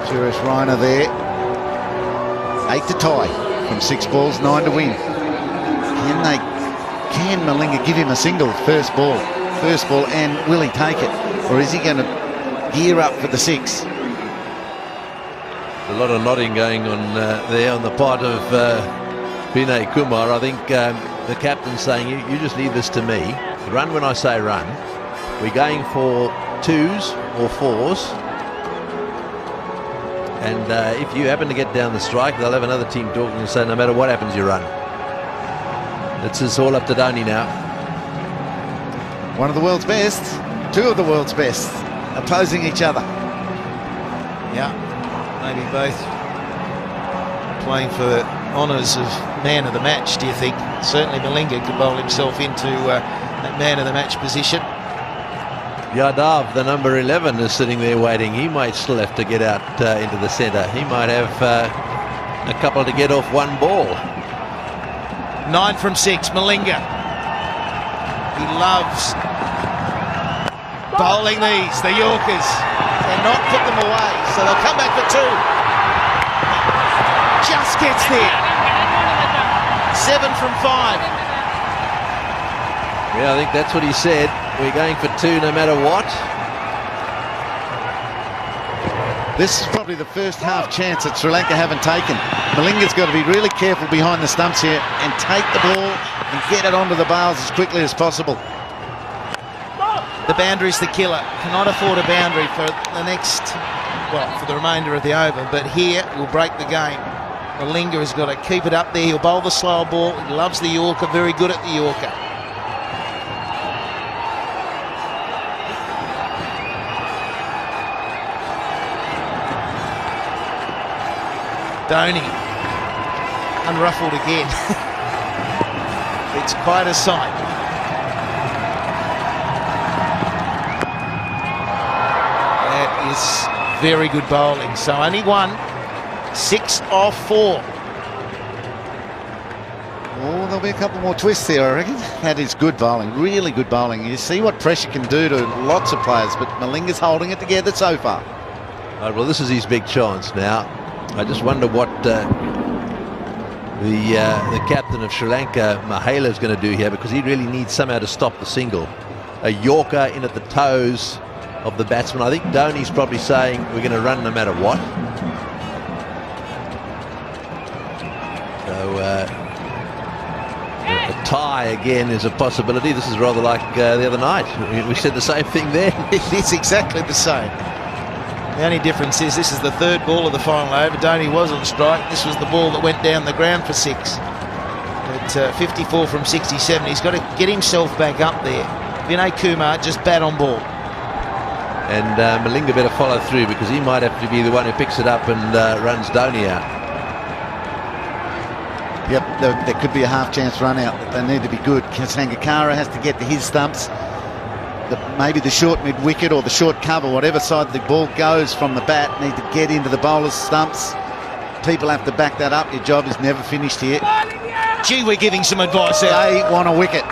Suresh Raina there. 8 to tie from 6 balls, 9 to win. Can Malinga give him a single first ball, and will he take it? Or is he going to gear up for the 6? A lot of nodding going on there on the part of Vinay Kumar. I think the captain's saying, you just leave this to me. Run when I say run. We're going for 2s or 4s. And if you happen to get down the strike, they'll have another team talking and say, no matter what happens, you run. It's all up to Dhoni now. One of the world's best, 2 of the world's best, opposing each other. Yeah, maybe both playing for honours of man of the match, do you think? Certainly Malinga could bowl himself into that man of the match position. Yadav, the number 11, is sitting there waiting. He might still have to get out into the centre. He might have a couple to get off one ball. 9 from 6, Malinga. He loves bowling these, the Yorkers. Cannot put them away, so they'll come back for 2. Just gets there. 7 from 5. Yeah, I think that's what he said. We're going for 2 no matter what. This is probably the first half chance that Sri Lanka haven't taken. Malinga's got to be really careful behind the stumps here and take the ball and get it onto the bales as quickly as possible. The boundary's the killer. Cannot afford a boundary for the next, well, for the remainder of the over. But here will break the game. Malinga has got to keep it up there. He'll bowl the slow ball. He loves the Yorker. Very good at the Yorker. Dhoni, unruffled again. It's quite a sight. That is very good bowling. So only 1, 6 off 4. Oh, there'll be a couple more twists there, I reckon. That is good bowling, really good bowling. You see what pressure can do to lots of players, but Malinga's holding it together so far. Right, well, this is his big chance now. I just wonder what the captain of Sri Lanka, Mahendra, is going to do here, because he really needs somehow to stop the single. A Yorker in at the toes of the batsman. I think Dhoni's probably saying we're going to run no matter what. So a tie again is a possibility. This is rather like the other night. We said the same thing there. It is exactly the same. The only difference is this is the 3rd ball of the final over. Dhoni was on strike. This was the ball that went down the ground for 6. At 54 from 67, he's got to get himself back up there. Vinay Kumar just bat on ball. And Malinga better follow through, because he might have to be the one who picks it up and runs Dhoni out. Yep, there could be a half chance run out. They need to be good. Sangakkara has to get to his stumps. Maybe the short mid-wicket or the short cover, whatever side the ball goes from the bat, need to get into the bowler's stumps. People have to back that up. Your job is never finished here. Gee, we're giving some advice there. They want a wicket.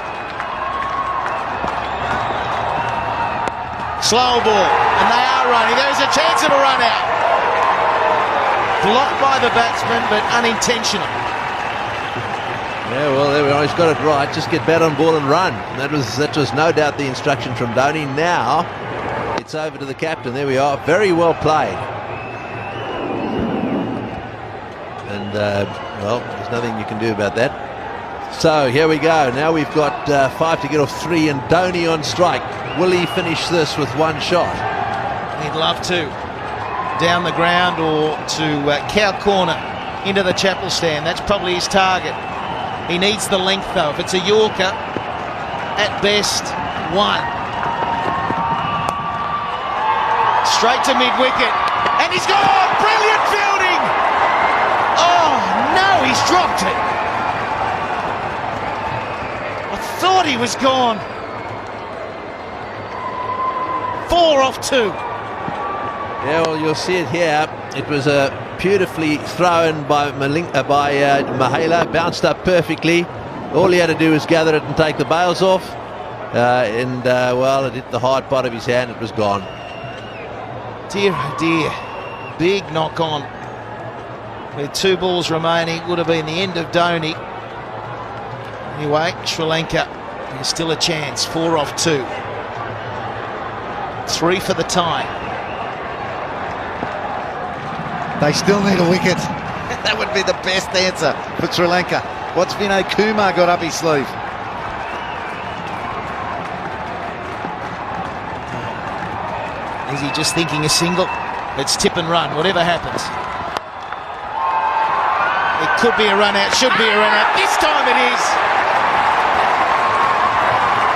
Slow ball, and they are running. There's a chance of a run out. Blocked by the batsman, but unintentional. Yeah, well, there we are. He's got it right. Just get bat on ball and run. That was no doubt the instruction from Dhoni. Now it's over to the captain. There we are. Very well played. And well, there's nothing you can do about that. So here we go. Now we've got 5 to get off 3, and Dhoni on strike. Will he finish this with 1 shot? He'd love to. Down the ground or to cow corner into the chapel stand. That's probably his target. He needs the length, though. If it's a Yorker, at best, 1. Straight to mid-wicket. And he's gone! Brilliant fielding! Oh, no, he's dropped it. I thought he was gone. 4 off 2. Yeah, well, you'll see it here. It was a beautifully thrown by Mahendra, bounced up perfectly. All he had to do was gather it and take the bails off, well, it hit the hard part of his hand. It was gone. Dear, oh dear. big knock on. With 2 balls remaining, would have been the end of Dhoni. Anyway, Sri Lanka, there's still a chance. 4 off 2. 3 for the tie. They still need a wicket. That would be the best answer for Sri Lanka. What's Vinay Kumar got up his sleeve? Is he just thinking a single? Let's tip and run, whatever happens. It could be a run out, should be a run out. This time it is.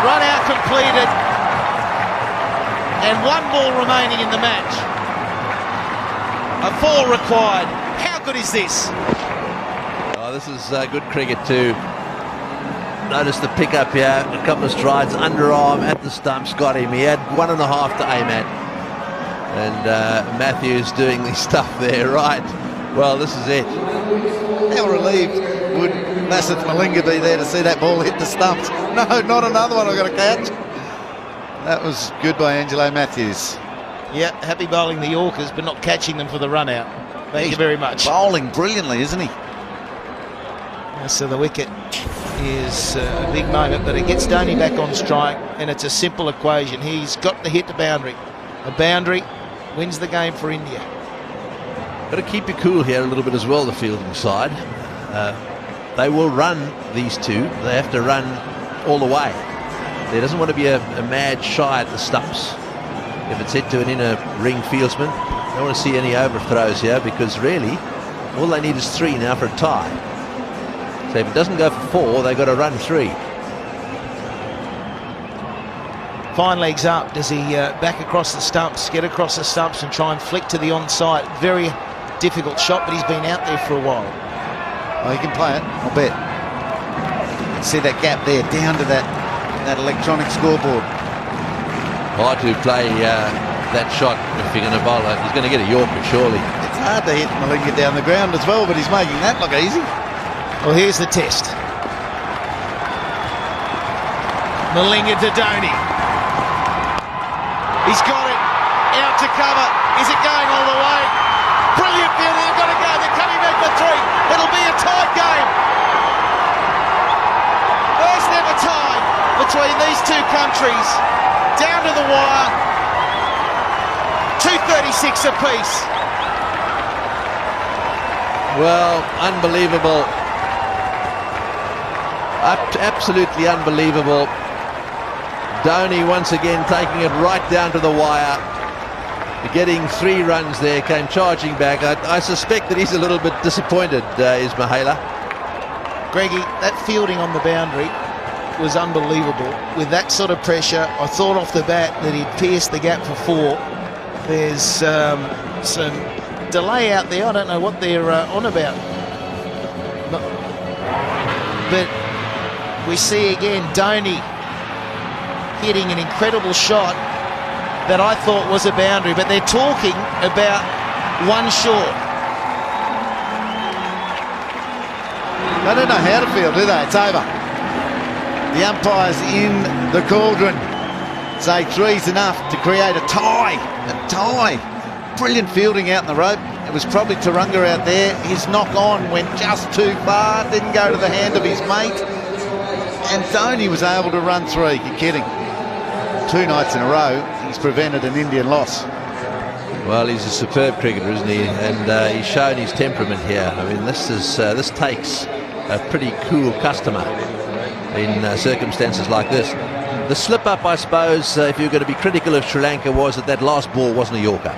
Run out completed. And 1 ball remaining in the match. A 4 required. How good is this? Oh, this is good cricket too. Notice the pickup here, a couple of strides, underarm at the stumps, got him. He had 1.5 to aim at. And Matthews doing the stuff there, right? Well, this is it. How relieved would Lasith Malinga be there to see that ball hit the stumps? No, not another one I've got to catch. That was good by Angelo Matthews. Yeah, happy bowling the Yorkers, but not catching them for the run out. Thank you very much. Bowling brilliantly, isn't he? So the wicket is a big moment, but it gets Dhoni back on strike, and it's a simple equation. He's got to hit the boundary. A boundary wins the game for India. Got to keep you cool here a little bit as well, the fielding side. They will run these 2. They have to run all the way. There doesn't want to be a mad shy at the stumps. If it's hit to an inner ring fieldsman, I don't want to see any overthrows here, because really all they need is 3 now for a tie. So if it doesn't go for 4, they've got to run 3. Fine legs up. Does he back across the stumps, get across the stumps and try and flick to the onside? Very difficult shot, but he's been out there for a while. Oh, he can play it, I'll bet. See that gap there, down to that electronic scoreboard. Hard to play that shot if you're going to bowl it. He's going to get a Yorker, surely. It's hard to hit Malinga down the ground as well, but he's making that look easy. Well, here's the test. Malinga to Dhoni. He's got it. Out to cover. Is it going all the way? Brilliant fielding. They've got to go. They're coming back for 3. It'll be a tied game. First ever tie between these 2 countries. Down to the wire. 2:36 apiece. Well, unbelievable. Absolutely unbelievable. Dhoni once again taking it right down to the wire. Getting 3 runs there, came charging back. I suspect that he's a little bit disappointed, is Mahela. Greggy, that fielding on the boundary was unbelievable. With that sort of pressure, I thought off the bat that he'd pierced the gap for 4. There's some delay out there. I don't know what they're on about. But we see again Dhoni hitting an incredible shot that I thought was a boundary, but they're talking about 1 short. They don't know how to field, do they? It's over. The umpires in the cauldron say 3's enough to create a tie. A tie. Brilliant fielding out in the rope. It was probably Turunga out there. His knock on went just too far, didn't go to the hand of his mate. And Dhoni was able to run 3. You're kidding. 2 nights in a row, he's prevented an Indian loss. Well, he's a superb cricketer, isn't he? And he's shown his temperament here. I mean, this takes a pretty cool customer in circumstances like this. The slip-up, I suppose, if you're going to be critical of Sri Lanka, was that last ball wasn't a Yorker.